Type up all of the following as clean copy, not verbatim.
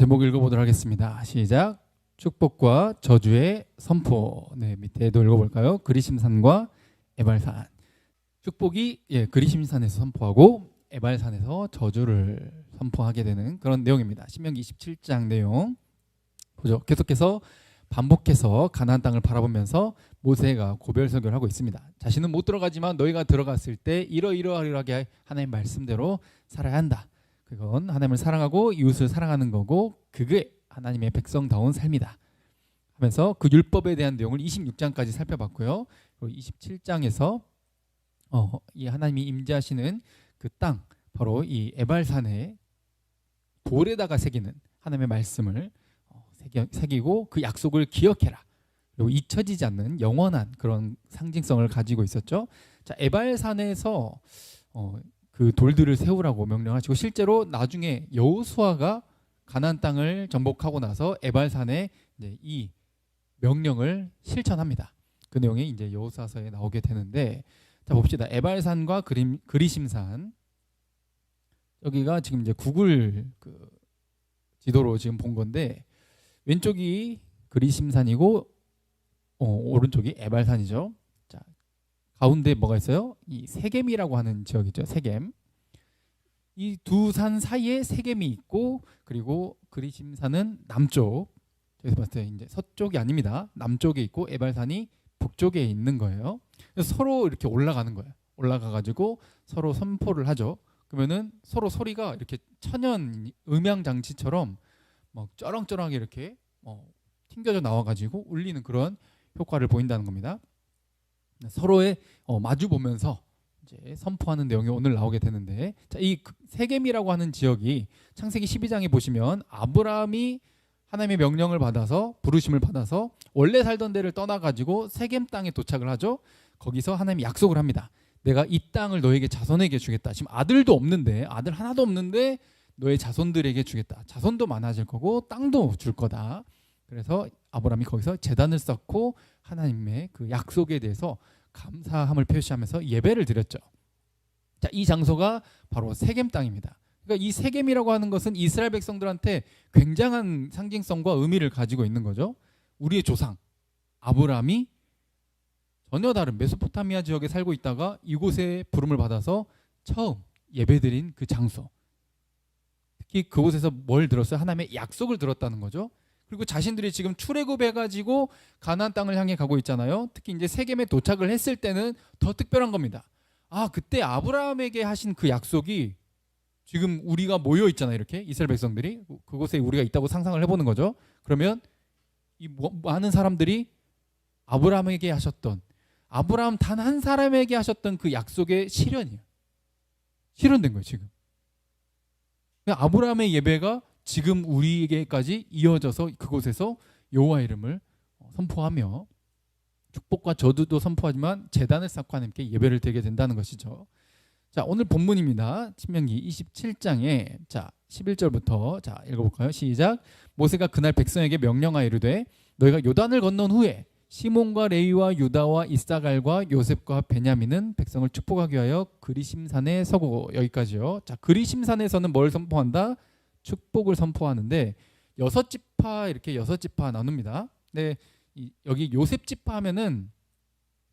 제목 읽어보도록 하겠습니다. 시작. 축복과 저주의 선포. 네, 밑에도 읽어볼까요? 그리심산과 에발산. 축복이 그리심산에서 선포하고 에발산에서 저주를 선포하게 되는 그런 내용입니다. 신명기 27장 내용 보죠. 계속해서 반복해서 가나안 땅을 바라보면서 모세가 고별 설교를 하고 있습니다. 자신은 못 들어가지만 너희가 들어갔을 때 이러이러하게 하나님 말씀대로 살아야 한다. 그건 하나님을 사랑하고 이웃을 사랑하는 거고 그게 하나님의 백성다운 삶이다 하면서 그 율법에 대한 내용을 26장까지 살펴봤고요. 그리고 27장에서 이 하나님이 임재하시는 그 땅, 바로 이 에발산의 돌에다가 새기는 하나님의 말씀을 새기고 그 약속을 기억해라. 그리고 잊혀지지 않는 영원한 그런 상징성을 가지고 있었죠. 자, 에발산에서 그 돌들을 세우라고 명령하시고 실제로 나중에 여호수아가 가나안 땅을 정복하고 나서 에발산에 이제 이 명령을 실천합니다. 그 내용이 이제 여호수아서에 나오게 되는데, 자 봅시다. 에발산과 그리심산, 여기가 지금 이제 구글 그 지도로 지금 본 건데 왼쪽이 그리심산이고 오른쪽이 에발산이죠. 자, 가운데 뭐가 있어요? 이 세겜이라고 하는 지역이죠. 세겜. 이 두 산 사이에 세겜이 있고, 그리고 그리심산은 남쪽. 여기서 봤을 때 이제 서쪽이 아닙니다. 남쪽에 있고 에발산이 북쪽에 있는 거예요. 그래서 서로 이렇게 올라가는 거예요. 올라가가지고 서로 선포를 하죠. 그러면은 서로 소리가 이렇게 천연 음향 장치처럼 막 쩌렁쩌렁하게 이렇게 튕겨져 나와가지고 울리는 그런 효과를 보인다는 겁니다. 서로의 마주 보면서 이제 선포하는 내용이 오늘 나오게 되는데, 자, 이 세겜이라고 하는 지역이 창세기 12장에 보시면 아브라함이 하나님의 명령을 받아서 부르심을 받아서 원래 살던 데를 떠나가지고 세겜 땅에 도착을 하죠. 거기서 하나님이 약속을 합니다. 내가 이 땅을 너에게 자손에게 주겠다. 지금 아들도 없는데, 아들 하나도 없는데 너의 자손들에게 주겠다. 자손도 많아질 거고 땅도 줄 거다. 그래서 아브라함이 거기서 제단을 쌓고 하나님의 그 약속에 대해서 감사함을 표시하면서 예배를 드렸죠. 자, 이 장소가 바로 세겜 땅입니다. 그러니까 이 세겜이라고 하는 것은 이스라엘 백성들한테 굉장한 상징성과 의미를 가지고 있는 거죠. 우리의 조상 아브라함이 전혀 다른 메소포타미아 지역에 살고 있다가 이곳에 부름을 받아서 처음 예배드린 그 장소. 특히 그곳에서 뭘 들었어요? 하나님의 약속을 들었다는 거죠. 그리고 자신들이 지금 출애굽해가지고 가나안 땅을 향해 가고 있잖아요. 특히 이제 세겜에 도착을 했을 때는 더 특별한 겁니다. 아, 그때 아브라함에게 하신 그 약속이 지금 우리가 모여 있잖아요. 이렇게 이스라엘 백성들이 그곳에 우리가 있다고 상상을 해보는 거죠. 그러면 이 많은 사람들이 아브라함에게 하셨던, 아브라함 단 한 사람에게 하셨던 그 약속의 실현이에요. 실현된 거예요. 지금 아브라함의 예배가 지금 우리에게까지 이어져서 그곳에서 여호와 이름을 선포하며 축복과 저주도 선포하지만 제단을 쌓고 하나님께 예배를 드리게 된다는 것이죠. 자, 오늘 본문입니다. 신명기 27장에 자 11절부터 자 읽어볼까요? 시작. 모세가 그날 백성에게 명령하여 이르되 너희가 요단을 건넌 후에 시몬과 레위와 유다와 이사갈과 요셉과 베냐민은 백성을 축복하기 위하여 그리심산에 서고. 여기까지요. 자, 그리심산에서는 뭘 선포한다? 축복을 선포하는데 6지파, 이렇게 6지파 나눕니다. 네, 여기 요셉 지파 하면은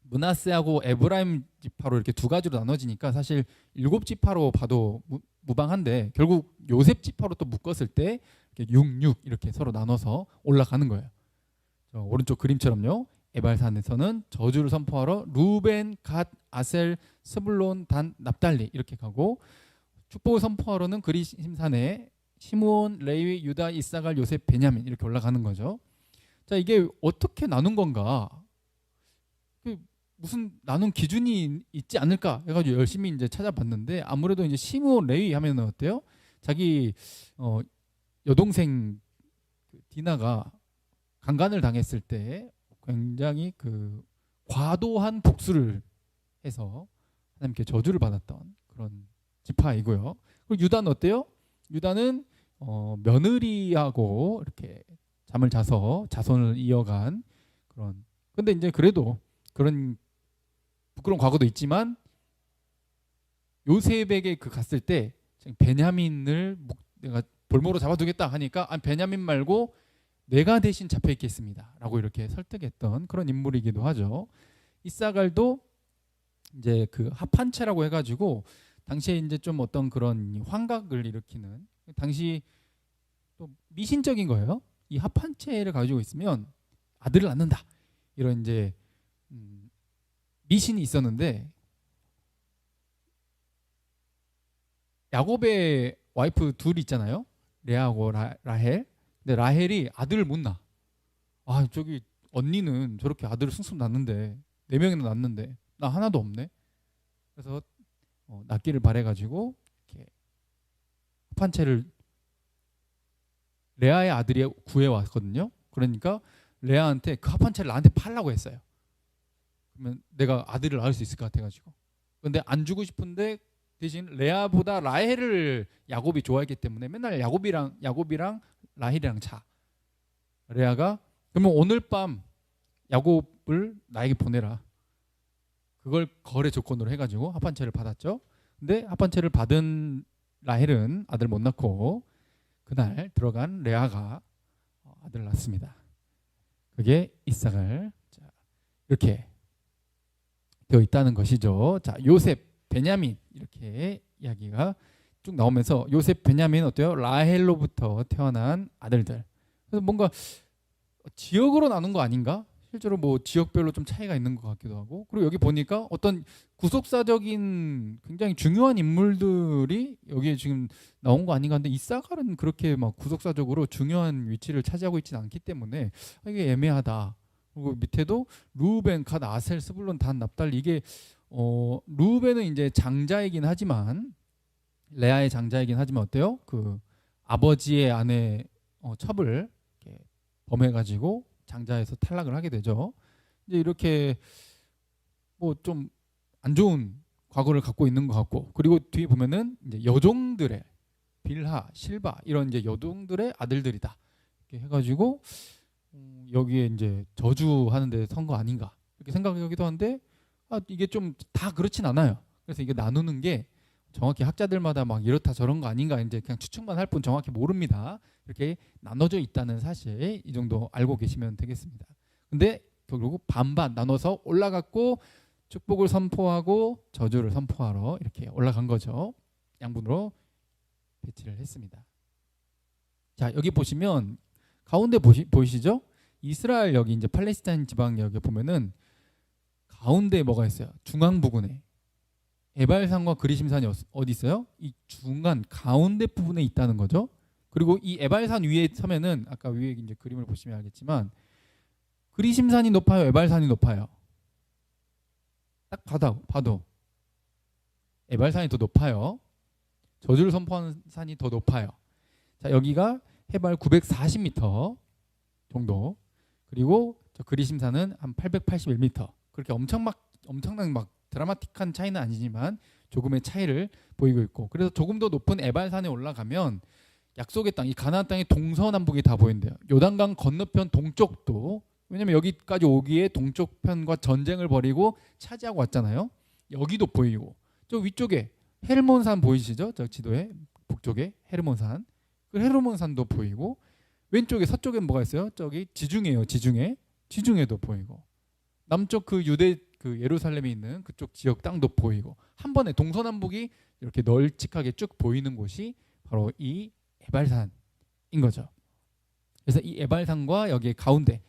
므낫세하고 에브라임 지파로 이렇게 두 가지로 나눠지니까 사실 7지파로 봐도 무방한데 결국 요셉 지파로 또 묶었을 때 이렇게 6 이렇게 서로 나눠서 올라가는 거예요. 오른쪽 그림처럼요. 에발산에서는 저주를 선포하러 루벤, 갓, 아셀, 스불론, 단, 납달리 이렇게 가고, 축복을 선포하러는 그리심산에 시므온, 레위, 유다, 이사갈, 요셉, 베냐민 이렇게 올라가는 거죠. 자, 이게 어떻게 나눈 건가? 무슨 나눈 기준이 있지 않을까 해가지고 열심히 이제 찾아봤는데, 아무래도 이제 시므온, 레위 하면은 어때요? 자기 여동생 디나가 강간을 당했을 때 굉장히 그 과도한 복수를 해서 하나님께 저주를 받았던 그런 지파이고요. 그리고 유다는 어때요? 유다는 며느리하고 이렇게 잠을 자서 자손을 이어간 그런. 근데 이제 그래도 그런 부끄러운 과거도 있지만 요셉에게 갔을 때 베냐민을 내가 볼모로 잡아두겠다 하니까 베냐민 말고 내가 대신 잡혀 있겠습니다 라고 이렇게 설득했던 그런 인물이기도 하죠. 이사갈도 이제 그 합한채라고 해가지고 당시에 이제 좀 어떤 그런 환각을 일으키는, 당시 또 미신적인 거예요. 이 합한채를 가지고 있으면 아들을 낳는다 이런 이제 미신이 있었는데, 야곱의 와이프 둘이 있잖아요. 레아하고 라헬. 근데 라헬이 아들을 못 낳아. 저기 언니는 저렇게 아들을 숭숭 낳는데 4명이나 낳는데 나 하나도 없네. 그래서 낳기를 바래가지고 이렇게 합한채를 레아의 아들이 구해왔거든요. 그러니까 레아한테 그 합한채를 나한테 팔라고 했어요. 그러면 내가 아들을 낳을 수 있을 것 같아가지고. 근데 안 주고 싶은데 대신 레아보다 라헬을 야곱이 좋아했기 때문에 맨날 야곱이랑 라헬이랑 자. 레아가 그러면 오늘 밤 야곱을 나에게 보내라. 그걸 거래 조건으로 해가지고 합한채를 받았죠. 근데 합한채를 받은 라헬은 아들 못 낳고 그날 들어간 레아가 아들을 낳습니다. 그게 이삭을 이렇게 되어 있다는 것이죠. 자, 요셉, 베냐민 이렇게 이야기가 쭉 나오면서 요셉, 베냐민 어때요? 라헬로부터 태어난 아들들. 그래서 뭔가 지역으로 나눈 거 아닌가? 실제로 뭐 지역별로 좀 차이가 있는 것 같기도 하고. 그리고 여기 보니까 어떤 구속사적인 굉장히 중요한 인물들이 여기에 지금 나온 거 아닌가 하는데, 이사갈은 그렇게 막 구속사적으로 중요한 위치를 차지하고 있지는 않기 때문에 이게 애매하다. 그리고 밑에도 루벤, 갓, 아셀, 스불론, 단, 납달리. 이게 루벤은 이제 장자이긴 하지만, 레아의 장자이긴 하지만 어때요? 그 아버지의 아내 첩을 이렇게 범해가지고 장자에서 탈락을 하게 되죠. 이제 이렇게 뭐 좀 안 좋은 과거를 갖고 있는 것 같고, 그리고 뒤에 보면은 이제 여종들의 빌하, 실바 이런 이제 여종들의 아들들이다 이렇게 해가지고 여기에 이제 저주하는데 선 거 아닌가 이렇게 생각하기도 하는데, 이게 좀 다 그렇진 않아요. 그래서 이게 나누는 게 정확히 학자들마다 막 이렇다 저런 거 아닌가 이제 그냥 추측만 할 뿐 정확히 모릅니다. 이렇게 나눠져 있다는 사실 이 정도 알고 계시면 되겠습니다. 근데 결국 반반 나눠서 올라갔고 축복을 선포하고 저주를 선포하러 이렇게 올라간 거죠. 양분으로 배치를 했습니다. 자, 여기 보시면 가운데 보이시죠? 이스라엘 여기 이제 팔레스타인 지방 여기 보면은 가운데에 뭐가 있어요? 중앙 부근에 에발산과 그리심산이 어디 있어요? 이 중간 가운데 부분에 있다는 거죠. 그리고 이 에발산 위에 서면은 아까 위에 이제 그림을 보시면 알겠지만 그리심산이 높아요, 에발산이 높아요? 딱 봐도 에발산이 더 높아요. 저주를 선포하는 산이 더 높아요. 자, 여기가 해발 940m 정도. 그리고 저 그리심산은 한 881m. 그렇게 엄청난 막 드라마틱한 차이는 아니지만 조금의 차이를 보이고 있고, 그래서 조금 더 높은 에발산에 올라가면 약속의 땅, 이 가나안 땅의 동서남북이 다 보인대요. 요단강 건너편 동쪽도, 왜냐면 여기까지 오기에 동쪽 편과 전쟁을 벌이고 차지하고 왔잖아요. 여기도 보이고, 저 위쪽에 헤르몬산 보이시죠? 저 지도에 북쪽에 헤르몬산, 그 헤르몬산도 보이고, 왼쪽에 서쪽에 뭐가 있어요? 저기 지중해요. 지중해도 보이고, 남쪽 그 유대 그 예루살렘에 있는 그쪽 지역 땅도 보이고, 한 번에 동서남북이 이렇게 널찍하게 쭉 보이는 곳이 바로 이 에발산인 거죠. 그래서 이 에발산과 여기에 가운데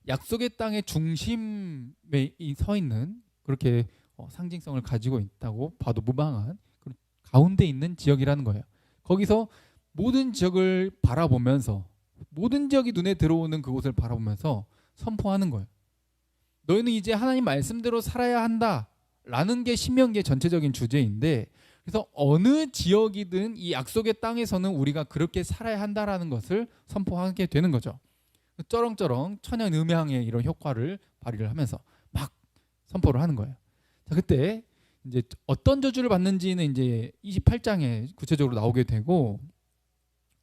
약속의 땅의 중심에 서 있는, 그렇게 상징성을 가지고 있다고 봐도 무방한 가운데 있는 지역이라는 거예요. 거기서 모든 지역을 바라보면서, 모든 지역이 눈에 들어오는 그곳을 바라보면서 선포하는 거예요. 너희는 이제 하나님 말씀대로 살아야 한다라는 게 신명기의 전체적인 주제인데, 그래서 어느 지역이든 이 약속의 땅에서는 우리가 그렇게 살아야 한다라는 것을 선포하게 되는 거죠. 쩌렁쩌렁 천연 음향의 이런 효과를 발휘를 하면서 막 선포를 하는 거예요. 자, 그때 이제 어떤 저주를 받는지는 이제 28장에 구체적으로 나오게 되고,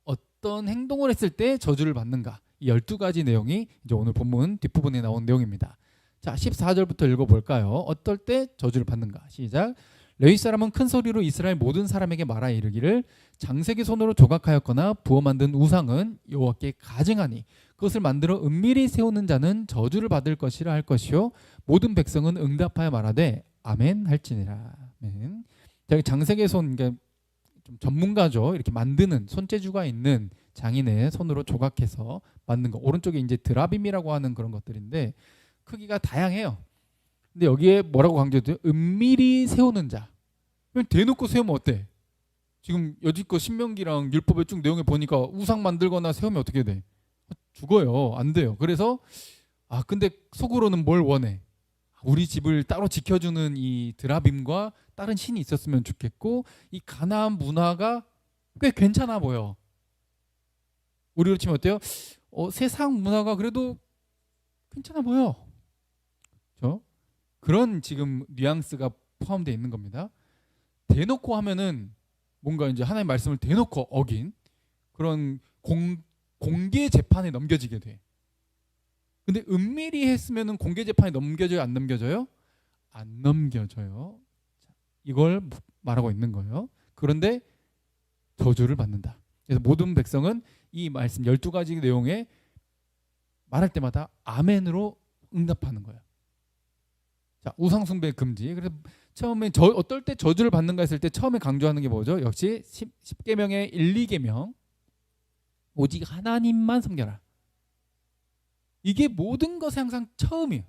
어떤 행동을 했을 때 저주를 받는가, 이 12가지 내용이 이제 오늘 본문 뒷부분에 나온 내용입니다. 자, 14절부터 읽어볼까요? 어떨 때 저주를 받는가? 시작. 레위 사람은 큰 소리로 이스라엘 모든 사람에게 말하 이르기를 장색의 손으로 조각하였거나 부어 만든 우상은 여호와께 가증하니 그것을 만들어 은밀히 세우는 자는 저주를 받을 것이라 할 것이요 모든 백성은 응답하여 말하되 아멘 할지니라. 아멘. 자, 장색의 손, 그러니까 좀 전문가죠. 이렇게 만드는 손재주가 있는 장인의 손으로 조각해서 만든 거. 오른쪽에 이제 드라빔이라고 하는 그런 것들인데 크기가 다양해요. 근데 여기에 뭐라고 강조해요? 은밀히 세우는 자. 그냥 대놓고 세우면 어때? 지금 여지껏 신명기랑 율법의 쭉 내용에 보니까 우상 만들거나 세우면 어떻게 돼? 죽어요. 안 돼요. 그래서 근데 속으로는 뭘 원해? 우리 집을 따로 지켜주는 이 드라빔과 다른 신이 있었으면 좋겠고 이 가나안 문화가 꽤 괜찮아 보여. 우리로 치면 어때요? 세상 문화가 그래도 괜찮아 보여. 그렇죠? 그런 지금 뉘앙스가 포함되어 있는 겁니다. 대놓고 하면은 뭔가 이제 하나님의 말씀을 대놓고 어긴 그런 공개 재판에 넘겨지게 돼. 근데 은밀히 했으면은 공개 재판에 넘겨져요, 안 넘겨져요? 안 넘겨져요. 이걸 말하고 있는 거예요. 그런데 저주를 받는다. 그래서 모든 백성은 이 말씀 12가지 내용에 말할 때마다 아멘으로 응답하는 거예요. 자, 우상 숭배 금지. 그래서 처음에 어떨 때 저주를 받는가 했을 때 처음에 강조하는 게 뭐죠? 역시 10계명의 1, 2계명. 오직 하나님만 섬겨라. 이게 모든 것의 항상 처음이에요.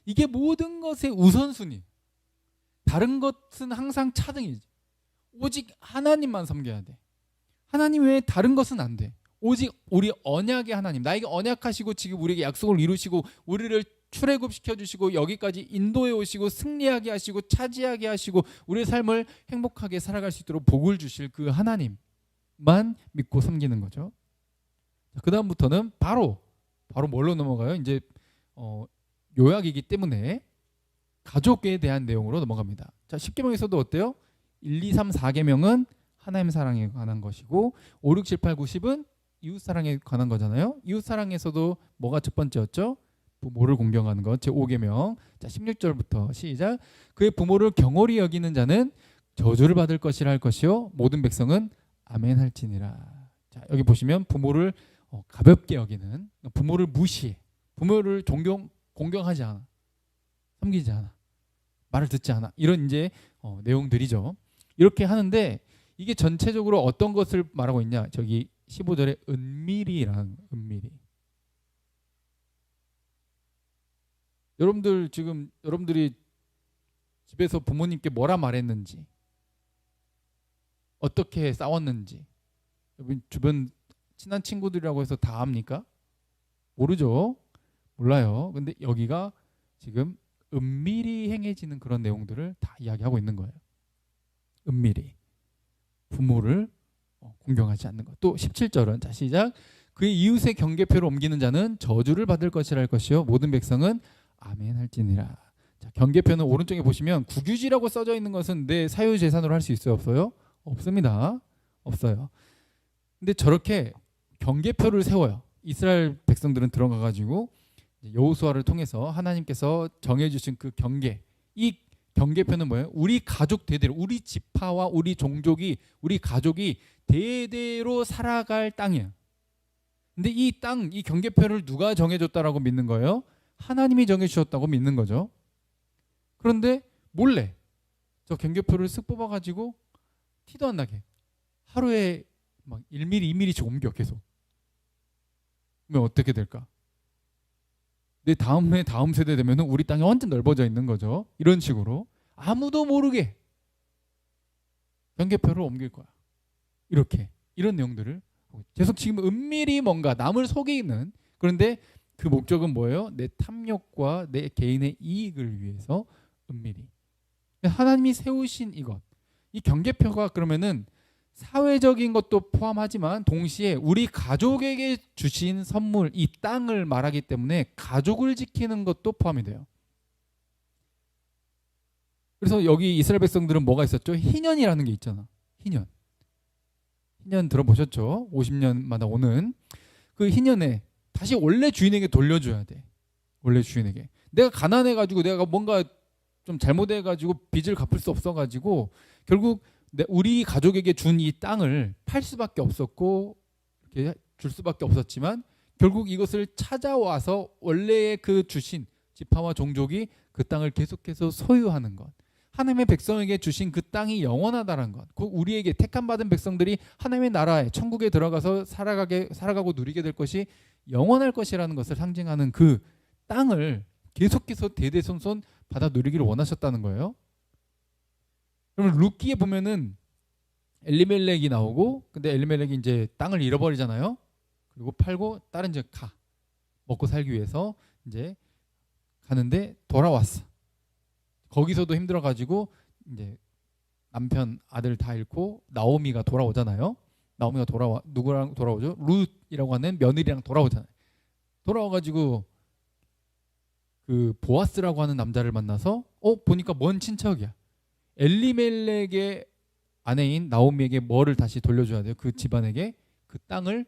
이게 모든 것의 우선순위. 다른 것은 항상 차등이지. 오직 하나님만 섬겨야 돼. 하나님 외에 다른 것은 안 돼. 오직 우리 언약의 하나님, 나에게 언약하시고 지금 우리에게 약속을 이루시고 우리를 출애굽시켜 주시고 여기까지 인도해 오시고 승리하게 하시고 차지하게 하시고 우리의 삶을 행복하게 살아갈 수 있도록 복을 주실 그 하나님만 믿고 섬기는 거죠. 그 다음부터는 바로 뭘로 넘어가요? 이제 요약이기 때문에 가족에 대한 내용으로 넘어갑니다. 자, 10계명에서도 어때요? 1, 2, 3, 4계명은 하나님 사랑에 관한 것이고 5, 6, 7, 8, 9, 10은 이웃 사랑에 관한 거잖아요. 이웃 사랑에서도 뭐가 첫 번째였죠? 부모를 공경하는 것. 제5계명. 자, 16절부터 시작. 그의 부모를 경홀히 여기는 자는 저주를 받을 것이라 할 것이요 모든 백성은 아멘 할지니라. 자, 여기 보시면 부모를 가볍게 여기는, 부모를 무시해, 부모를 공경하지 않아, 섬기지 않아, 말을 듣지 않아, 이런 이제 내용들이죠. 이렇게 하는데 이게 전체적으로 어떤 것을 말하고 있냐? 저기 15절에 은밀히라는, 은밀히. 여러분들이 집에서 부모님께 뭐라 말했는지, 어떻게 싸웠는지, 여러분 주변 친한 친구들이라고 해서 다 압니까? 모르죠. 몰라요. 근데 여기가 지금 은밀히 행해지는 그런 내용들을 다 이야기하고 있는 거예요. 은밀히. 부모를 공경하지 않는 것. 또 17절은 자, 시작. 그의 이웃의 경계표를 옮기는 자는 저주를 받을 것이라 할 것이요 모든 백성은 아멘 할지니라. 자, 경계표는 오른쪽에 보시면 국유지라고 써져 있는 것은 내 사유재산으로 할 수 있어요, 없어요? 없습니다. 없어요. 근데 저렇게 경계표를 세워요. 이스라엘 백성들은 들어가 가지고 여호수아를 통해서 하나님께서 정해주신 그 경계, 이 경계표는 뭐예요? 우리 가족 대대로, 우리 지파와 우리 종족이, 우리 가족이 대대로 살아갈 땅이에요. 근데 이 땅, 이 경계표를 누가 정해줬다라고 믿는 거예요? 하나님이 정해주셨다고 믿는 거죠. 그런데 몰래 저 경계표를 쓱 뽑아가지고 티도 안 나게 하루에 막 1mm, 2mm씩 옮겨 계속. 그러면 어떻게 될까? 내 다음 세대 되면은 우리 땅이 완전 넓어져 있는 거죠. 이런 식으로 아무도 모르게 경계표를 옮길 거야. 이렇게 이런 내용들을 계속 지금 은밀히 뭔가 남을 속이는, 그런데 그 목적은 뭐예요? 내 탐욕과 내 개인의 이익을 위해서 은밀히. 하나님이 세우신 이것, 이 경계표가 그러면은 사회적인 것도 포함하지만 동시에 우리 가족에게 주신 선물, 이 땅을 말하기 때문에 가족을 지키는 것도 포함이 돼요. 그래서 여기 이스라엘 백성들은 뭐가 있었죠? 희년이라는 게 있잖아. 희년 들어보셨죠? 50년마다 오는 그 희년에 다시 원래 주인에게 돌려줘야 돼. 원래 주인에게. 내가 가난해가지고 내가 뭔가 좀 잘못해가지고 빚을 갚을 수 없어가지고 결국 우리 가족에게 준 이 땅을 팔 수밖에 없었고 이렇게 줄 수밖에 없었지만 결국 이것을 찾아와서 원래의 그 주신 지파와 종족이 그 땅을 계속해서 소유하는 것, 하나님의 백성에게 주신 그 땅이 영원하다는 것, 그 우리에게 택함 받은 백성들이 하나님의 나라에 천국에 들어가서 살아가고 누리게 될 것이 영원할 것이라는 것을 상징하는 그 땅을 계속해서 대대손손 받아 누리기를 원하셨다는 거예요. 그러면 룻기에 보면은 엘리멜렉이 나오고, 근데 엘리멜렉이 이제 땅을 잃어버리잖아요. 그리고 팔고 다른 데 먹고 살기 위해서 이제 가는데 돌아왔어. 거기서도 힘들어가지고 이제 남편 아들 다 잃고 나오미가 돌아오잖아요. 나오미가 누구랑 돌아오죠? 룻이라고 하는 며느리랑 돌아오잖아요. 돌아와가지고 그 보아스라고 하는 남자를 만나서 보니까 먼 친척이야. 엘리멜렉의 아내인 나오미에게 뭐를 다시 돌려줘야 돼요? 그 집안에게 그 땅을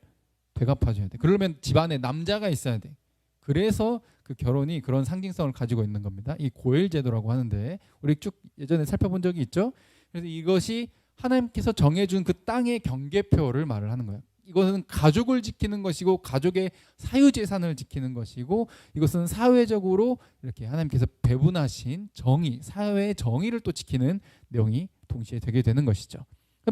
되갚아줘야 돼. 그러면 집안에 남자가 있어야 돼. 그래서 그 결혼이 그런 상징성을 가지고 있는 겁니다. 이 고엘 제도라고 하는데 우리 쭉 예전에 살펴본 적이 있죠. 그래서 이것이 하나님께서 정해준 그 땅의 경계표를 말을 하는 거예요. 이것은 가족을 지키는 것이고 가족의 사유재산을 지키는 것이고 이것은 사회적으로 이렇게 하나님께서 배분하신 정의, 사회의 정의를 또 지키는 내용이 동시에 되게 되는 것이죠.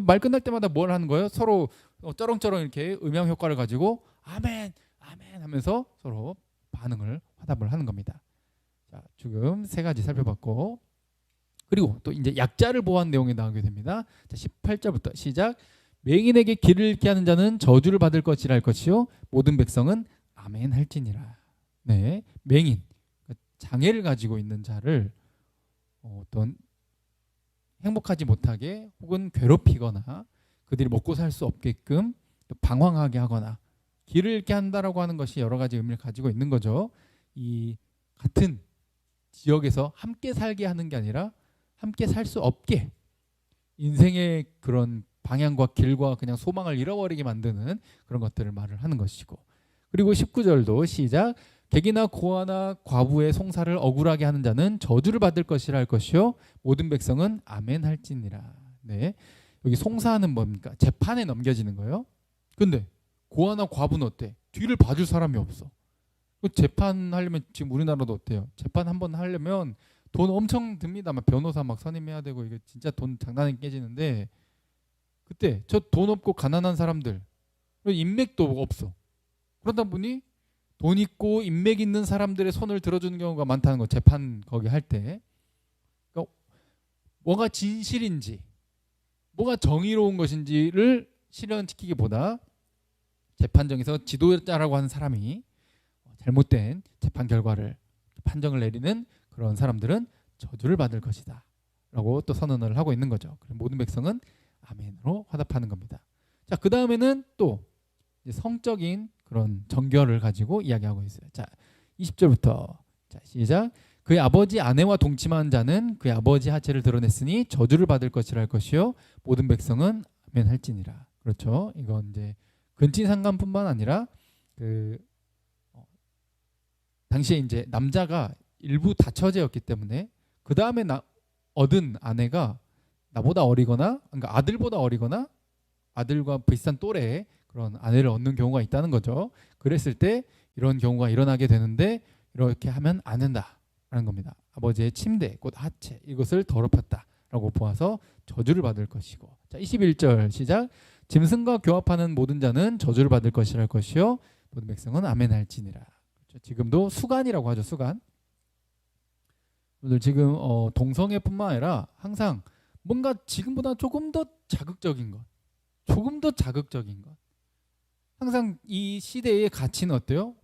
말 끝날 때마다 뭘 하는 거예요? 서로 쩌렁쩌렁 이렇게 음향 효과를 가지고 아멘, 아멘 하면서 서로 반응을 화답을 하는 겁니다. 자, 지금 세 가지 살펴봤고, 그리고 또 이제 약자를 보호한 내용이 나오게 됩니다. 자, 18절부터 시작. 맹인에게 길을 잃게 하는 자는 저주를 받을 것이라 할 것이요 모든 백성은 아멘 할지니라. 네, 맹인, 장애를 가지고 있는 자를 어떤 행복하지 못하게 혹은 괴롭히거나 그들이 먹고 살 수 없게끔 또 방황하게 하거나 길을 잃게 한다라고 하는 것이 여러 가지 의미를 가지고 있는 거죠. 이 같은 지역에서 함께 살게 하는 게 아니라 함께 살 수 없게 인생의 그런 방향과 길과 그냥 소망을 잃어버리게 만드는 그런 것들을 말을 하는 것이고, 그리고 19절도 시작. 객이나 고아나 과부의 송사를 억울하게 하는 자는 저주를 받을 것이라 할 것이요 모든 백성은 아멘 할지니라. 네, 여기 송사는 뭡니까? 재판에 넘겨지는 거예요. 근데 고아나 과부는 어때? 뒤를 봐줄 사람이 없어. 재판하려면 지금 우리나라도 어때요? 재판 한번 하려면 돈 엄청 듭니다. 막 변호사 막 선임해야 되고 이게 진짜 돈 장난이 깨지는데, 그때 저 돈 없고 가난한 사람들 인맥도 없어. 그러다 보니 돈 있고 인맥 있는 사람들의 손을 들어주는 경우가 많다는 거. 재판 거기 할 때 그러니까 뭐가 진실인지 뭐가 정의로운 것인지를 실현시키기보다 재판정에서 지도자라고 하는 사람이 잘못된 재판 결과를 판정을 내리는 그런 사람들은 저주를 받을 것이다 라고 또 선언을 하고 있는 거죠. 모든 백성은 아멘으로 화답하는 겁니다. 자, 그 다음에는 또 성적인 그런 정결을 가지고 이야기하고 있어요. 자, 20절부터 자, 시작. 그의 아버지 아내와 동침한 자는 그의 아버지 하체를 드러냈으니 저주를 받을 것이라 할 것이요 모든 백성은 아멘 할지니라. 그렇죠. 이건 이제 근친 상간뿐만 아니라 당시에 이제 남자가 일부 다처제였기 때문에 그 다음에 얻은 아내가 나보다 어리거나, 그러니까 아들보다 어리거나 아들과 비슷한 또래의 그런 아내를 얻는 경우가 있다는 거죠. 그랬을 때 이런 경우가 일어나게 되는데 이렇게 하면 안 된다라는 겁니다. 아버지의 침대, 곧 하체 이것을 더럽혔다라고 보아서 저주를 받을 것이고. 자, 21절 시작. 짐승과 교합하는 모든 자는 저주를 받을 것이라 할 것이요 모든 백성은 아멘 할지니라. 그렇죠? 지금도 수간이라고 하죠. 수간. 오늘 지금 동성애뿐만 아니라 항상 뭔가 지금보다 조금 더 자극적인 것, 조금 더 자극적인 것. 항상 이 시대의 가치는 어때요?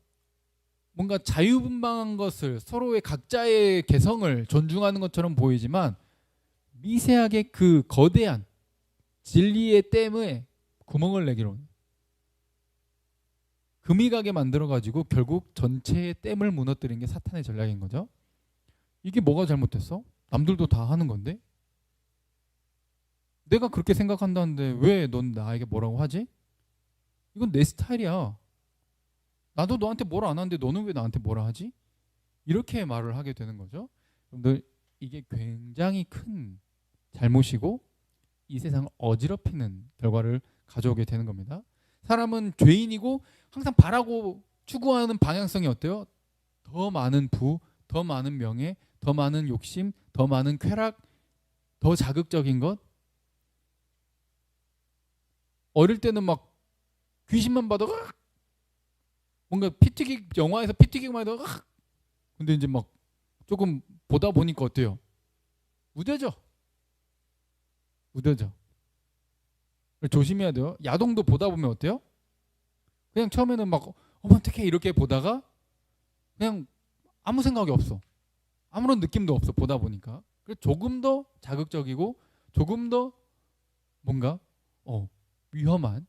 뭔가 자유분방한 것을 서로의 각자의 개성을 존중하는 것처럼 보이지만 미세하게 그 거대한 진리의 댐에 구멍을 내기로 금이 가게 만들어가지고 결국 전체의 댐을 무너뜨린 게 사탄의 전략인 거죠. 이게 뭐가 잘못됐어? 남들도 다 하는 건데 내가 그렇게 생각한다는데 왜 넌 나에게 뭐라고 하지? 이건 내 스타일이야. 나도 너한테 뭐라 안 하는데 너는 왜 나한테 뭐라 하지? 이렇게 말을 하게 되는 거죠. 여러분들 이게 굉장히 큰 잘못이고 이 세상을 어지럽히는 결과를 가져오게 되는 겁니다. 사람은 죄인이고 항상 바라고 추구하는 방향성이 어때요? 더 많은 부, 더 많은 명예, 더 많은 욕심, 더 많은 쾌락, 더 자극적인 것. 어릴 때는 막 귀신만 봐도 으악! 뭔가 피튀기 영화에서 피튀기만 해도 으악! 근데 이제 막 조금 보다 보니까 어때요? 무뎌져. 무뎌져. 조심해야 돼요. 야동도 보다 보면 어때요? 그냥 처음에는 막 어떡해 이렇게 보다가 그냥 아무 생각이 없어. 아무런 느낌도 없어 보다 보니까. 그래서 조금 더 자극적이고 조금 더 뭔가 위험한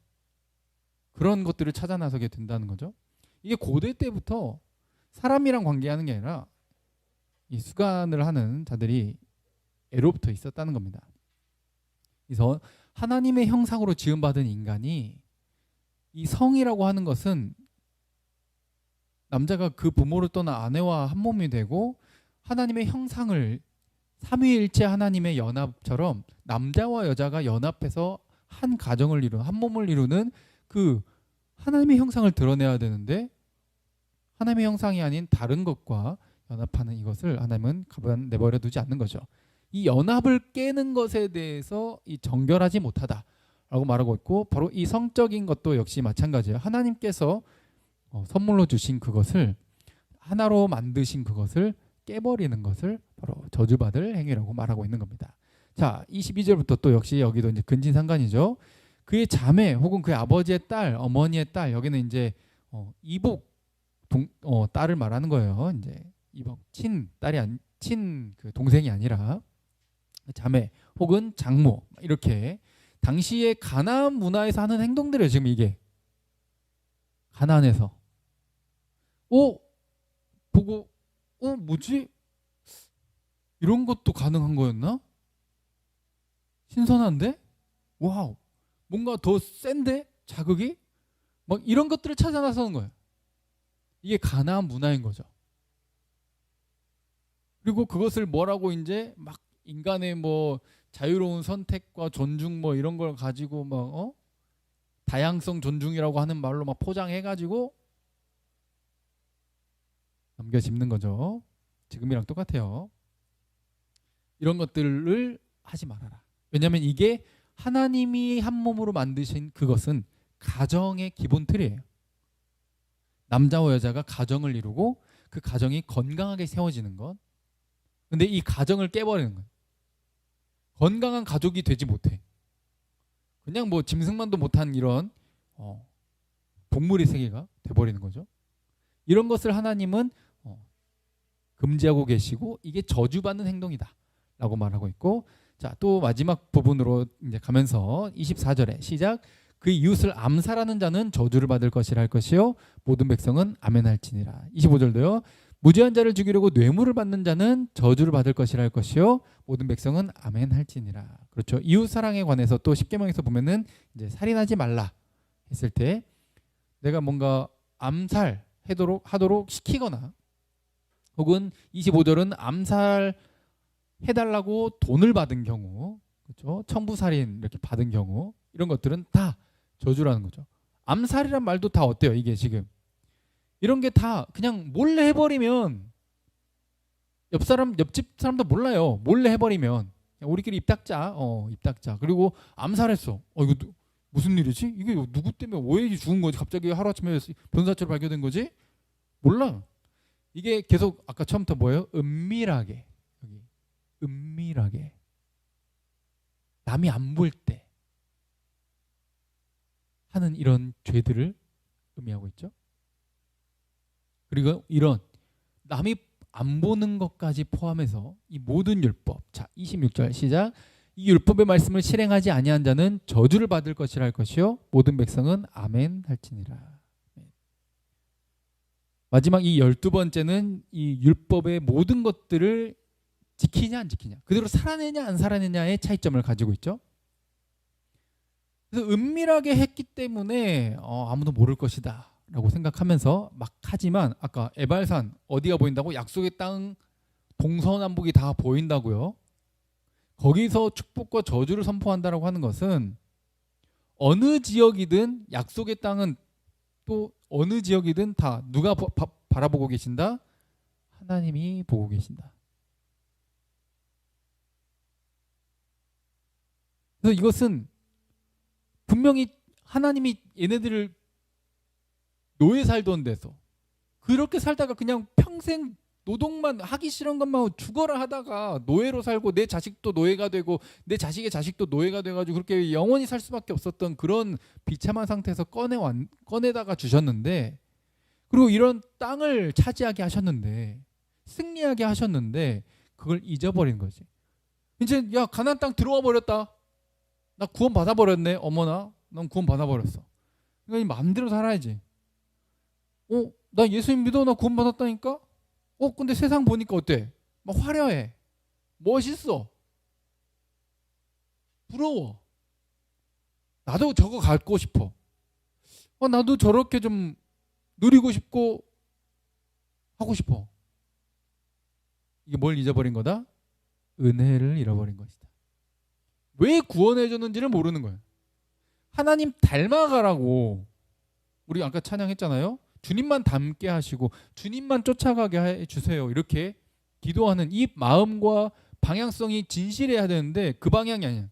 그런 것들을 찾아 나서게 된다는 거죠. 이게 고대 때부터 사람이랑 관계하는 게 아니라 이 수간을 하는 자들이 애로부터 있었다는 겁니다. 그래서 하나님의 형상으로 지음받은 인간이 이 성이라고 하는 것은 남자가 그 부모를 떠나 아내와 한 몸이 되고 하나님의 형상을 삼위일체 하나님의 연합처럼 남자와 여자가 연합해서 한 가정을 이루는 한 몸을 이루는 그 하나님의 형상을 드러내야 되는데 하나님의 형상이 아닌 다른 것과 연합하는 이것을 하나님은 가만 내버려 두지 않는 거죠. 이 연합을 깨는 것에 대해서 이 정결하지 못하다라고 말하고 있고 바로 이 성적인 것도 역시 마찬가지예요. 하나님께서 선물로 주신 그것을 하나로 만드신 그것을 깨버리는 것을 바로 저주받을 행위라고 말하고 있는 겁니다. 자, 22절부터 또 역시 여기도 이제 근친상간이죠. 그의 자매 혹은 그의 아버지의 딸, 어머니의 딸, 여기는 이제 이복 딸을 말하는 거예요. 이제 이복 친 딸이 친 그 동생이 아니라 자매 혹은 장모 이렇게 당시의 가나안 문화에서 하는 행동들이에요. 지금 이게 가나안에서 보고 뭐지? 이런 것도 가능한 거였나? 신선한데? 와우. 뭔가 더 센데? 자극이? 막 이런 것들을 찾아 나서는 거예요. 이게 가나안 문화인 거죠. 그리고 그것을 뭐라고 이제 막 인간의 뭐 자유로운 선택과 존중 뭐 이런 걸 가지고 막 다양성 존중이라고 하는 말로 막 포장해가지고 넘겨짚는 거죠. 지금이랑 똑같아요. 이런 것들을 하지 말아라. 왜냐하면 이게 하나님이 한 몸으로 만드신 그것은 가정의 기본 틀이에요. 남자와 여자가 가정을 이루고 그 가정이 건강하게 세워지는 것. 근데 이 가정을 깨버리는 거예요. 건강한 가족이 되지 못해. 그냥 뭐 짐승만도 못한 이런 동물의 세계가 돼버리는 거죠. 이런 것을 하나님은 금지하고 계시고 이게 저주받는 행동이다 라고 말하고 있고, 자, 또 마지막 부분으로 이제 가면서 24절에 시작. 그 이웃을 암살하는 자는 저주를 받을 것이라 할 것이요 모든 백성은 아멘할지니라. 25절도요. 무죄한 자를 죽이려고 뇌물을 받는 자는 저주를 받을 것이라 할 것이요 모든 백성은 아멘할지니라. 그렇죠. 이웃 사랑에 관해서 또 십계명에서 보면은 이제 살인하지 말라 했을 때 내가 뭔가 암살하도록 시키거나 혹은 25절은 암살 해달라고 돈을 받은 경우, 그렇죠? 청부살인 이렇게 받은 경우 이런 것들은 다 저주라는 거죠. 암살이란 말도 다 어때요? 이게 지금 이런 게 다 그냥 몰래 해버리면 옆집 사람도 몰라요. 몰래 해버리면 우리끼리 입 닦자. 입 닦자. 그리고 암살했어. 이거 무슨 일이지? 이게 누구 때문에 왜 죽은 거지? 갑자기 하루아침에 변사체로 발견된 거지? 몰라. 이게 계속 아까 처음부터 뭐예요? 은밀하게 여기 은밀하게 남이 안 볼 때 하는 이런 죄들을 의미하고 있죠. 그리고 이런 남이 안 보는 것까지 포함해서 이 모든 율법, 자 26절 시작. 이 율법의 말씀을 실행하지 아니한 자는 저주를 받을 것이라 할 것이요 모든 백성은 아멘 할지니라. 마지막 이 12번째는 이 율법의 모든 것들을 지키냐 안 지키냐, 그대로 살아내냐 안 살아내냐의 차이점을 가지고 있죠. 그래서 은밀하게 했기 때문에 아무도 모를 것이다 라고 생각하면서 막 하지만 아까 에발산 어디가 보인다고? 약속의 땅 동서남북이 다 보인다고요. 거기서 축복과 저주를 선포한다라고 하는 것은 어느 지역이든 약속의 땅은 또 어느 지역이든 다 누가 바라보고 계신다? 하나님이 보고 계신다. 그래서 이것은 분명히 하나님이 얘네들을 노예 살던 데서 그렇게 살다가 그냥 평생 노동만 하기 싫은 것만 하고 죽어라 하다가 노예로 살고 내 자식도 노예가 되고 내 자식의 자식도 노예가 돼가지고 그렇게 영원히 살 수밖에 없었던 그런 비참한 상태에서 꺼내다가 주셨는데, 그리고 이런 땅을 차지하게 하셨는데 승리하게 하셨는데 그걸 잊어버린 거지. 이제 야 가나안 땅 들어와 버렸다. 나 구원 받아버렸네. 어머나 난 구원 받아버렸어. 그러니까 마음대로 살아야지. 나 예수님 믿어. 나 구원 받았다니까. 근데 세상 보니까 어때? 막 화려해. 멋있어. 부러워. 나도 저거 갖고 싶어. 나도 저렇게 좀 누리고 싶고 하고 싶어. 이게 뭘 잊어버린 거다? 은혜를 잃어버린 것이다. 왜 구원해 줬는지를 모르는 거예요. 하나님 닮아가라고 우리 아까 찬양했잖아요. 주님만 닮게 하시고 주님만 쫓아가게 해주세요. 이렇게 기도하는 이 마음과 방향성이 진실해야 되는데 그 방향이 아니야.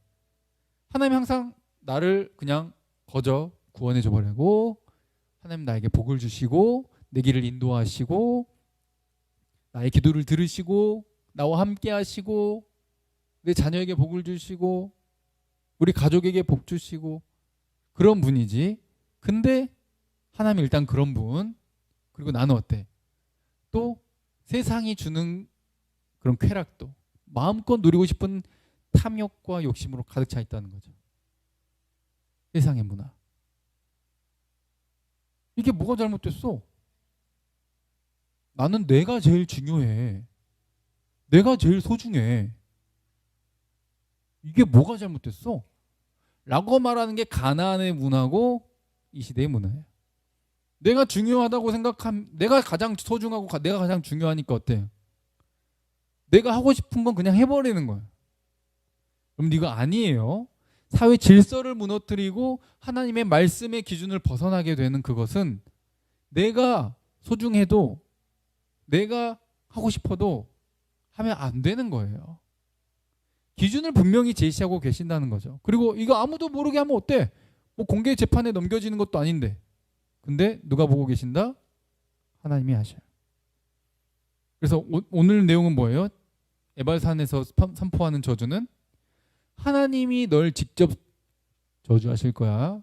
하나님 항상 나를 그냥 거저 구원해 줘버리고 하나님 나에게 복을 주시고 내 길을 인도하시고 나의 기도를 들으시고 나와 함께 하시고 내 자녀에게 복을 주시고 우리 가족에게 복 주시고 그런 분이지. 근데 하나님 일단 그런 분, 그리고 나는 어때? 또 세상이 주는 그런 쾌락도 마음껏 누리고 싶은 탐욕과 욕심으로 가득 차 있다는 거죠. 세상의 문화. 이게 뭐가 잘못됐어? 나는 내가 제일 중요해. 내가 제일 소중해. 이게 뭐가 잘못됐어? 라고 말하는 게 가나안의 문화고 이 시대의 문화예요. 내가 중요하다고 생각하면 내가 가장 소중하고 내가 가장 중요하니까 어때요? 내가 하고 싶은 건 그냥 해버리는 거예요. 그럼 이거 아니에요. 사회 질서를 무너뜨리고 하나님의 말씀의 기준을 벗어나게 되는 그것은 내가 소중해도 내가 하고 싶어도 하면 안 되는 거예요. 기준을 분명히 제시하고 계신다는 거죠. 그리고 이거 아무도 모르게 하면 어때? 뭐 공개 재판에 넘겨지는 것도 아닌데. 근데 누가 보고 계신다? 하나님이 하셔요. 그래서 오늘 내용은 뭐예요? 에발산에서 선포하는 저주는 하나님이 널 직접 저주하실 거야.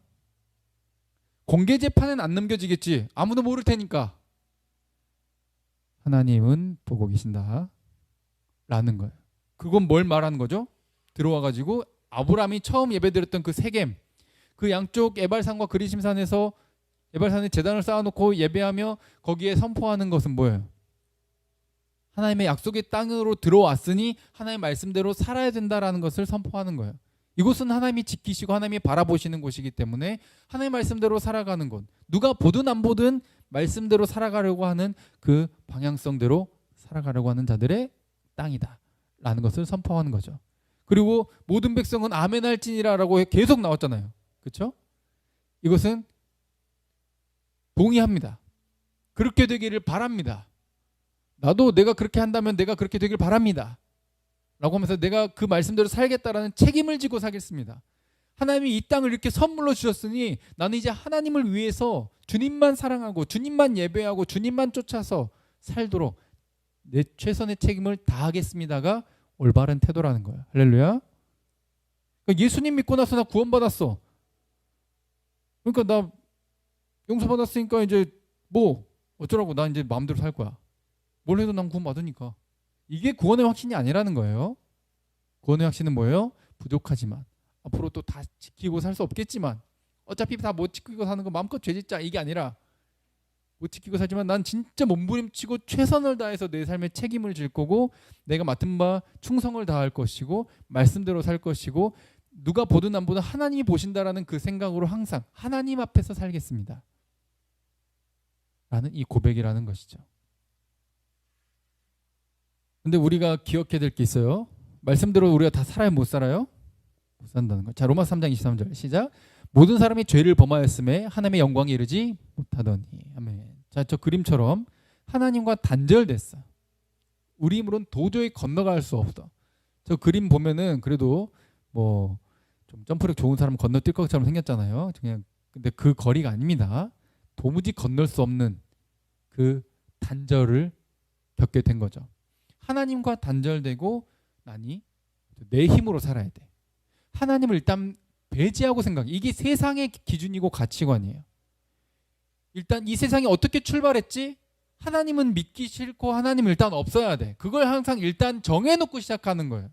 공개 재판은 안 넘겨지겠지. 아무도 모를 테니까. 하나님은 보고 계신다. 라는 거예요. 그건 뭘 말하는 거죠? 들어와가지고 아브라함이 처음 예배드렸던 그 세겜, 그 양쪽 에발산과 그리심산에서 에발산에 제단을 쌓아놓고 예배하며 거기에 선포하는 것은 뭐예요? 하나님의 약속의 땅으로 들어왔으니 하나님의 말씀대로 살아야 된다라는 것을 선포하는 거예요. 이곳은 하나님이 지키시고 하나님이 바라보시는 곳이기 때문에 하나님의 말씀대로 살아가는 것, 누가 보든 안 보든 말씀대로 살아가려고 하는 그 방향성대로 살아가려고 하는 자들의 땅이다 라는 것을 선포하는 거죠. 그리고 모든 백성은 아멘 할지니라라고 계속 나왔잖아요. 그렇죠? 이것은 동의합니다. 그렇게 되기를 바랍니다. 나도 내가 그렇게 한다면 내가 그렇게 되길 바랍니다. 라고 하면서 내가 그 말씀대로 살겠다라는 책임을 지고 살겠습니다. 하나님이 이 땅을 이렇게 선물로 주셨으니 나는 이제 하나님을 위해서 주님만 사랑하고 주님만 예배하고 주님만 쫓아서 살도록 내 최선의 책임을 다하겠습니다가 올바른 태도라는 거예요. 할렐루야. 그러니까 예수님 믿고 나서 나 구원받았어. 그러니까 나 용서받았으니까 이제 뭐 어쩌라고 나 이제 마음대로 살 거야. 뭘 해도 난 구원받으니까. 이게 구원의 확신이 아니라는 거예요. 구원의 확신은 뭐예요? 부족하지만 앞으로 또 다 지키고 살 수 없겠지만 어차피 다 못 지키고 사는 거 마음껏 죄짓자 이게 아니라 못 지키고 살지만 난 진짜 몸부림치고 최선을 다해서 내 삶에 책임을 질 거고 내가 맡은 바 충성을 다할 것이고 말씀대로 살 것이고 누가 보든 안 보든 하나님이 보신다라는 그 생각으로 항상 하나님 앞에서 살겠습니다. 라는 이 고백이라는 것이죠. 근데 우리가 기억해야 될 게 있어요. 말씀대로 우리가 다 살아요, 못 살아요? 못 산다는 거. 자, 로마서 3장 23절 시작. 모든 사람이 죄를 범하였음에 하나님의 영광에 이르지 못하더니. 아멘. 자, 저 그림처럼 하나님과 단절됐어. 우리 힘으로는 도저히 건너갈 수 없어. 저 그림 보면은 그래도 뭐 좀 점프력 좋은 사람 건너뛸 것처럼 생겼잖아요. 그냥 근데 그 거리가 아닙니다. 도무지 건널 수 없는 그 단절을 겪게 된 거죠. 하나님과 단절되고 나니 내 힘으로 살아야 돼. 하나님을 일단 배제하고 생각해. 이게 세상의 기준이고 가치관이에요. 일단 이 세상이 어떻게 출발했지? 하나님은 믿기 싫고 하나님은 일단 없어야 돼. 그걸 항상 일단 정해놓고 시작하는 거예요.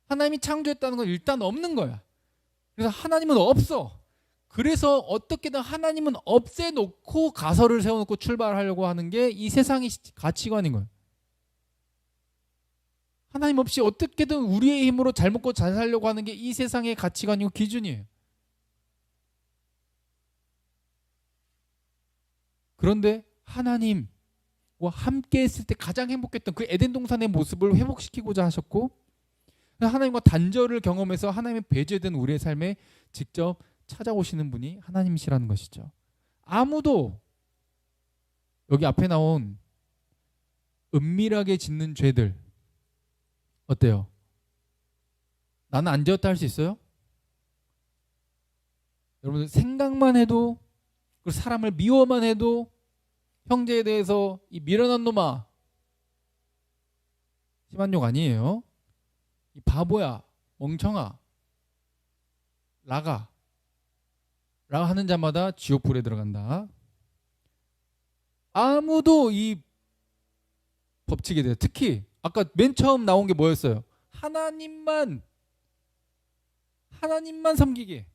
하나님이 창조했다는 건 일단 없는 거야. 그래서 하나님은 없어. 그래서 어떻게든 하나님은 없애놓고 가설을 세워놓고 출발하려고 하는 게 이 세상의 가치관인 거예요. 하나님 없이 어떻게든 우리의 힘으로 잘 먹고 잘 살려고 하는 게 이 세상의 가치관이고 기준이에요. 그런데 하나님과 함께 했을 때 가장 행복했던 그 에덴 동산의 모습을 회복시키고자 하셨고, 하나님과 단절을 경험해서 하나님의 배제된 우리의 삶에 직접 찾아오시는 분이 하나님이시라는 것이죠. 아무도 여기 앞에 나온 은밀하게 짓는 죄들 어때요? 나는 안 지었다 할 수 있어요? 여러분들 생각만 해도, 그 사람을 미워만 해도, 형제에 대해서 이 미련한 놈아, 심한 욕 아니에요. 이 바보야, 멍청아, 라가 하는 자마다 지옥불에 들어간다. 아무도 이 법칙에 대해, 특히 아까 맨 처음 나온 게 뭐였어요? 하나님만 섬기게,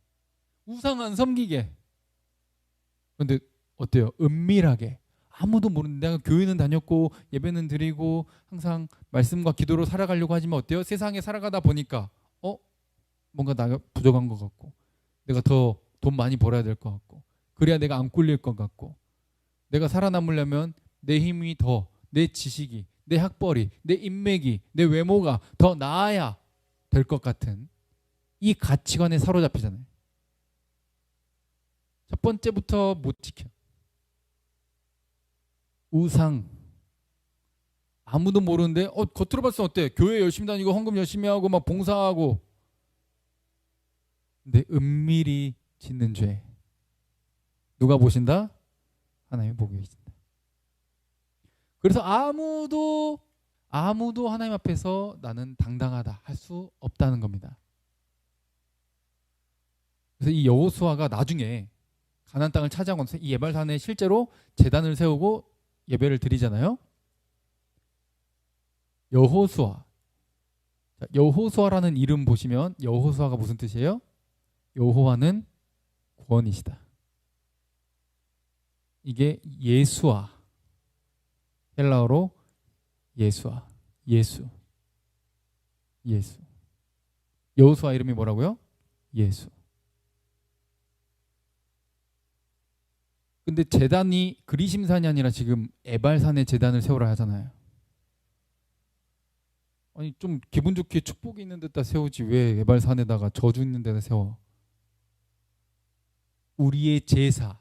우상 안 섬기게. 그런데 어때요? 은밀하게 아무도 모르는데, 내가 교회는 다녔고 예배는 드리고 항상 말씀과 기도로 살아가려고 하지만 어때요? 세상에 살아가다 보니까 뭔가 나가 부족한 것 같고, 내가 더 돈 많이 벌어야 될 것 같고, 그래야 내가 안 꿀릴 것 같고, 내가 살아남으려면 내 힘이 더, 내 지식이, 내 학벌이, 내 인맥이, 내 외모가 더 나아야 될 것 같은 이 가치관에 사로잡히잖아요. 첫 번째부터 못 지켜. 우상. 아무도 모르는데 겉으로 봤을 때 어때? 교회 열심히 다니고 헌금 열심히 하고 막 봉사하고. 근데 은밀히 짓는 죄. 누가 보신다? 하나님이 보고 계신다. 그래서 아무도 하나님 앞에서 나는 당당하다 할 수 없다는 겁니다. 그래서 이 여호수아가 나중에 가나안 땅을 차지하고 이 에발산에 실제로 제단을 세우고 예배를 드리잖아요. 여호수아라는 이름 보시면 여호수아가 무슨 뜻이에요? 여호와는 구원이시다. 이게 예수아, 헬라어로 예수아, 예수. 여호수아 이름이 뭐라고요? 예수. 근데 제단이 그리심산이 아니라 지금 에발산에 제단을 세우라 하잖아요. 아니 좀 기분 좋게 축복이 있는 데다 세우지 왜 에발산에다가 저주 있는 데다 세워? 우리의 제사,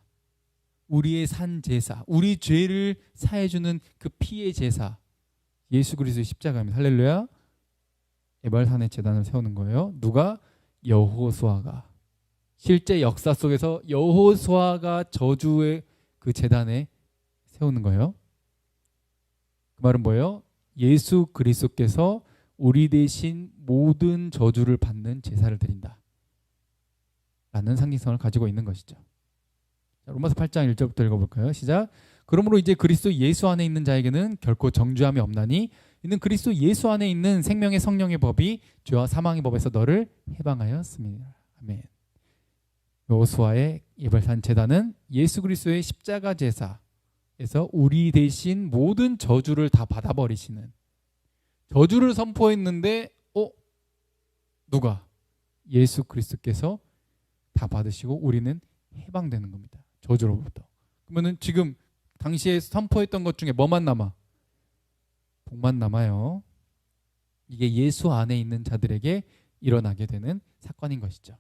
우리의 산 제사, 우리 죄를 사해주는 그 피의 제사, 예수 그리스도의 십자가입니다. 할렐루야. 에발산에 제단을 세우는 거예요. 누가? 여호수아가. 실제 역사 속에서 여호수아가 저주의 그 제단에 세우는 거예요. 그 말은 뭐예요? 예수 그리스도께서 우리 대신 모든 저주를 받는 제사를 드린다 라는 상징성을 가지고 있는 것이죠. 자, 로마서 8장 1절부터 읽어볼까요? 시작. 그러므로 이제 그리스도 예수 안에 있는 자에게는 결코 정죄함이 없나니 이는 그리스도 예수 안에 있는 생명의 성령의 법이 죄와 사망의 법에서 너를 해방하였습니다. 아멘. 여호수아의 에발산 제단은 예수 그리스도의 십자가 제사에서 우리 대신 모든 저주를 다 받아버리시는, 저주를 선포했는데 누가? 예수 그리스도께서 다 받으시고 우리는 해방되는 겁니다. 저주로부터. 그러면은 지금 당시에 선포했던 것 중에 뭐만 남아? 복만 남아요. 이게 예수 안에 있는 자들에게 일어나게 되는 사건인 것이죠.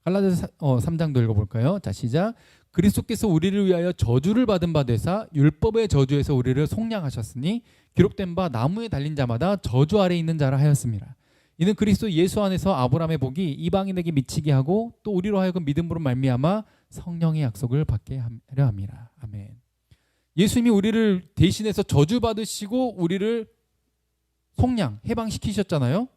갈라디아서 3장도 읽어볼까요? 자, 시작. 그리스도께서 우리를 위하여 저주를 받은 바 되사 율법의 저주에서 우리를 속량하셨으니 기록된 바 나무에 달린 자마다 저주 아래 있는 자라 하였습니다. 이는 그리스도 예수 안에서 아브라함의 복이 이방인에게 미치게 하고 또 우리로 하여금 믿음으로 말미암아 성령의 약속을 받게 하려 함이라. 아멘. 예수님이 우리를 대신해서 저주받으시고 우리를 속량, 해방시키셨잖아요.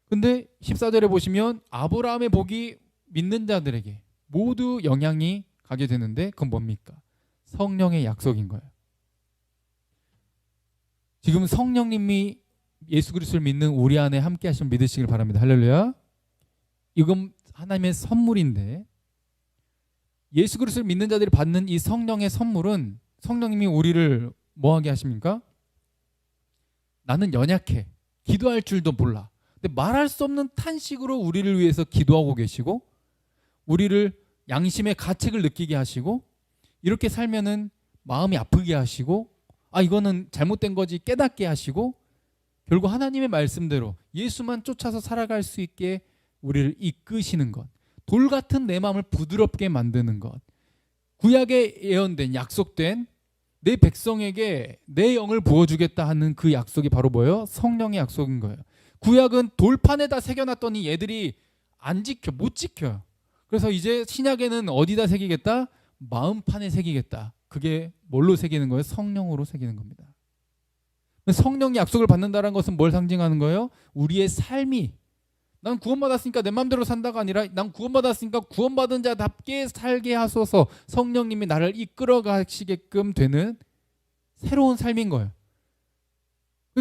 근데 14절에 보시면 아브라함의 복이 믿는 자들에게 모두 영향이 가게 되는데 그건 뭡니까? 성령의 약속인 거예요. 지금 성령님이 예수 그리스도를 믿는 우리 안에 함께 하시면 믿으시길 바랍니다. 할렐루야. 이건 하나님의 선물인데 예수 그리스도를 믿는 자들이 받는 이 성령의 선물은 성령님이 우리를 뭐하게 하십니까? 나는 연약해. 기도할 줄도 몰라. 근데 말할 수 없는 탄식으로 우리를 위해서 기도하고 계시고 우리를 양심의 가책을 느끼게 하시고 이렇게 살면은 마음이 아프게 하시고 이거는 잘못된 거지 깨닫게 하시고 결국 하나님의 말씀대로 예수만 쫓아서 살아갈 수 있게 우리를 이끄시는 것, 돌 같은 내 마음을 부드럽게 만드는 것, 구약에 예언된 약속된 내 백성에게 내 영을 부어주겠다 하는 그 약속이 바로 뭐예요? 성령의 약속인 거예요. 구약은 돌판에다 새겨놨더니 얘들이 안 지켜, 못 지켜요. 그래서 이제 신약에는 어디다 새기겠다? 마음판에 새기겠다. 그게 뭘로 새기는 거예요? 성령으로 새기는 겁니다. 성령의 약속을 받는다는 것은 뭘 상징하는 거예요? 우리의 삶이 난 구원받았으니까 내 마음대로 산다가 아니라 난 구원받았으니까 구원받은 자답게 살게 하소서 성령님이 나를 이끌어 가시게끔 되는 새로운 삶인 거예요.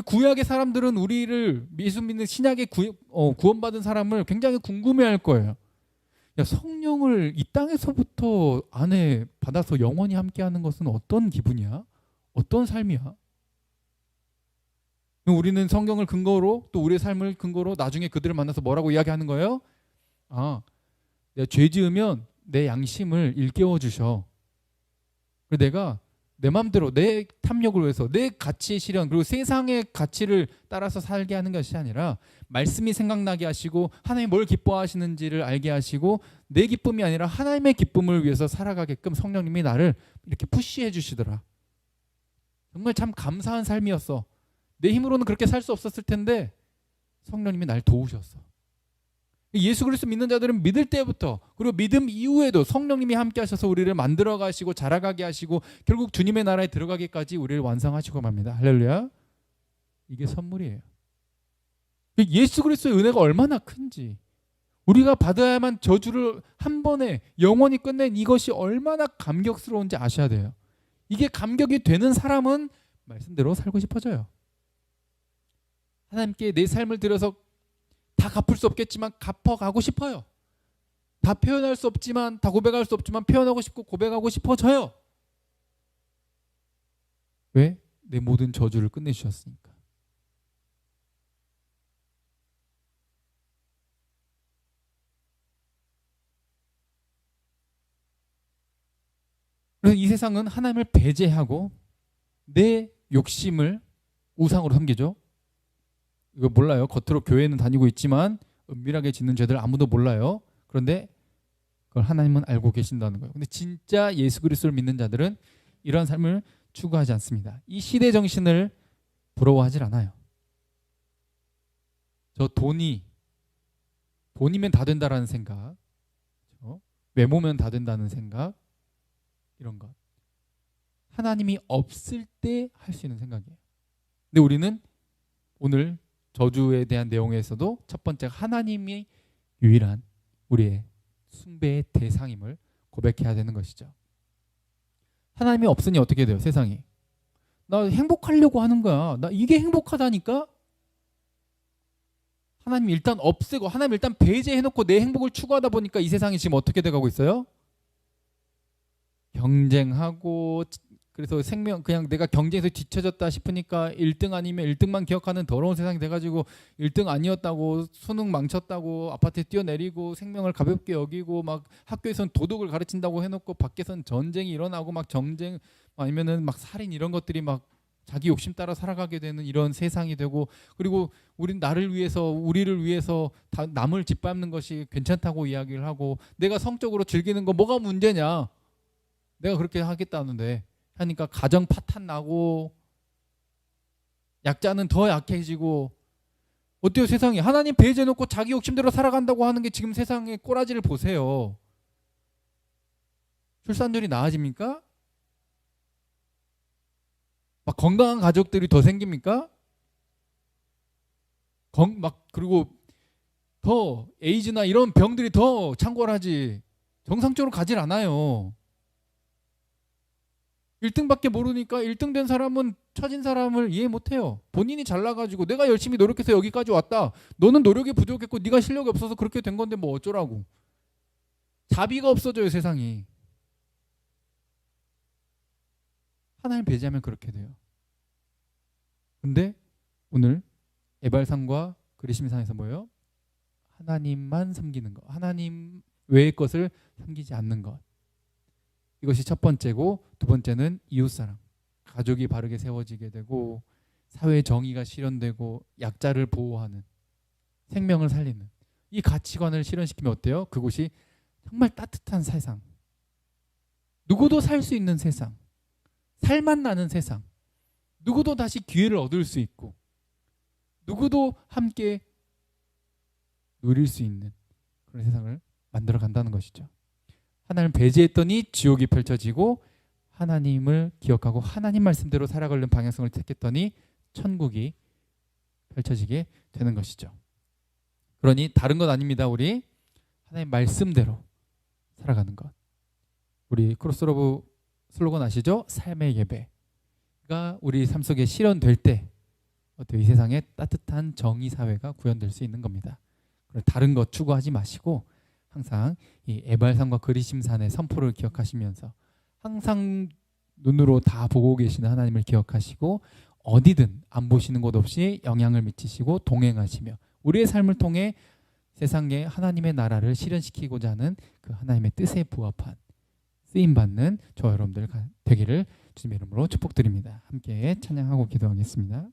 구약의 사람들은 우리를 예수 믿는 신약의 구원받은 사람을 굉장히 궁금해할 거예요. 야, 성령을 이 땅에서부터 안에 받아서 영원히 함께하는 것은 어떤 기분이야? 어떤 삶이야? 우리는 성경을 근거로 또 우리의 삶을 근거로 나중에 그들을 만나서 뭐라고 이야기하는 거예요? 내가 죄 지으면 내 양심을 일깨워 주셔. 그리고 내가 내 마음대로 내 탐욕을 위해서 내 가치의 실현 그리고 세상의 가치를 따라서 살게 하는 것이 아니라 말씀이 생각나게 하시고 하나님이 뭘 기뻐하시는지를 알게 하시고 내 기쁨이 아니라 하나님의 기쁨을 위해서 살아가게끔 성령님이 나를 이렇게 푸시해 주시더라. 정말 참 감사한 삶이었어. 내 힘으로는 그렇게 살 수 없었을 텐데 성령님이 날 도우셨어. 예수 그리스도 믿는 자들은 믿을 때부터 그리고 믿음 이후에도 성령님이 함께 하셔서 우리를 만들어 가시고 자라가게 하시고 결국 주님의 나라에 들어가기까지 우리를 완성하시고 맙니다. 할렐루야. 이게 선물이에요. 예수 그리스도의 은혜가 얼마나 큰지 우리가 받아야만 저주를 한 번에 영원히 끝낸 이것이 얼마나 감격스러운지 아셔야 돼요. 이게 감격이 되는 사람은 말씀대로 살고 싶어져요. 하나님께 내 삶을 들여서 다 갚을 수 없겠지만 갚아가고 싶어요. 다 표현할 수 없지만 다 고백할 수 없지만 표현하고 싶고 고백하고 싶어져요. 왜? 내 모든 저주를 끝내주셨으니까. 그래서 이 세상은 하나님을 배제하고 내 욕심을 우상으로 섬기죠. 이거 몰라요. 겉으로 교회는 다니고 있지만 은밀하게 짓는 죄들 아무도 몰라요. 그런데 그걸 하나님은 알고 계신다는 거예요. 근데 진짜 예수 그리스도를 믿는 자들은 이러한 삶을 추구하지 않습니다. 이 시대 정신을 부러워하지 않아요. 저 돈이면 다 된다라는 생각, 외모면 다 된다는 생각, 이런 것. 하나님이 없을 때 할 수 있는 생각이에요. 근데 우리는 오늘 저주에 대한 내용에서도 첫 번째 하나님이 유일한 우리의 숭배의 대상임을 고백해야 되는 것이죠. 하나님이 없으니 어떻게 돼요? 세상이. 나 행복하려고 하는 거야. 나 이게 행복하다니까? 하나님 일단 없애고 하나님 일단 배제해놓고 내 행복을 추구하다 보니까 이 세상이 지금 어떻게 돼가고 있어요? 경쟁하고 그래서 생명 그냥 내가 경쟁에서 뒤처졌다 싶으니까 1등 아니면 1등만 기억하는 더러운 세상이 돼가지고 1등 아니었다고 수능 망쳤다고 아파트에 뛰어내리고 생명을 가볍게 여기고 막 학교에서는 도덕을 가르친다고 해놓고 밖에서는 전쟁이 일어나고 막 정쟁 아니면은 막 살인 이런 것들이 막 자기 욕심 따라 살아가게 되는 이런 세상이 되고, 그리고 우린 나를 위해서, 우리를 위해서 남을 짓밟는 것이 괜찮다고 이야기를 하고, 내가 성적으로 즐기는 거 뭐가 문제냐, 내가 그렇게 하겠다는데 하니까 가정 파탄 나고 약자는 더 약해지고. 어때요 세상이? 하나님 배제해 놓고 자기 욕심대로 살아간다고 하는 게 지금 세상의 꼬라지를 보세요. 출산율이 나아집니까? 막 건강한 가족들이 더 생깁니까? 그리고 더 에이즈나 이런 병들이 더 창궐하지 정상적으로 가질 않아요. 1등밖에 모르니까 1등 된 사람은 처진 사람을 이해 못해요. 본인이 잘나가지고 내가 열심히 노력해서 여기까지 왔다. 너는 노력이 부족했고 네가 실력이 없어서 그렇게 된 건데 뭐 어쩌라고. 자비가 없어져요 세상이. 하나님 배제하면 그렇게 돼요. 근데 오늘 에발산과 그리심산에서 뭐예요? 하나님만 섬기는 것, 하나님 외의 것을 섬기지 않는 것. 이것이 첫 번째고, 두 번째는 이웃사랑. 가족이 바르게 세워지게 되고 사회의 정의가 실현되고 약자를 보호하는, 생명을 살리는 이 가치관을 실현시키면 어때요? 그곳이 정말 따뜻한 세상, 누구도 살 수 있는 세상, 살맛 나는 세상, 누구도 다시 기회를 얻을 수 있고 누구도 함께 누릴 수 있는 그런 세상을 만들어 간다는 것이죠. 하나님을 배제했더니 지옥이 펼쳐지고, 하나님을 기억하고 하나님 말씀대로 살아가려는 방향성을 택했더니 천국이 펼쳐지게 되는 것이죠. 그러니 다른 것 아닙니다. 우리 하나님 말씀대로 살아가는 것. 우리 크로스로브 슬로건 아시죠? 삶의 예배가 우리 삶 속에 실현될 때 이 세상에 따뜻한 정의 사회가 구현될 수 있는 겁니다. 다른 것 추구하지 마시고 항상 이 에발산과 그리심산의 선포를 기억하시면서 항상 눈으로 다 보고 계시는 하나님을 기억하시고, 어디든 안 보시는 곳 없이 영향을 미치시고 동행하시며 우리의 삶을 통해 세상에 하나님의 나라를 실현시키고자 하는 그 하나님의 뜻에 부합한 쓰임받는 저와 여러분들 되기를 주님의 이름으로 축복드립니다. 함께 찬양하고 기도하겠습니다.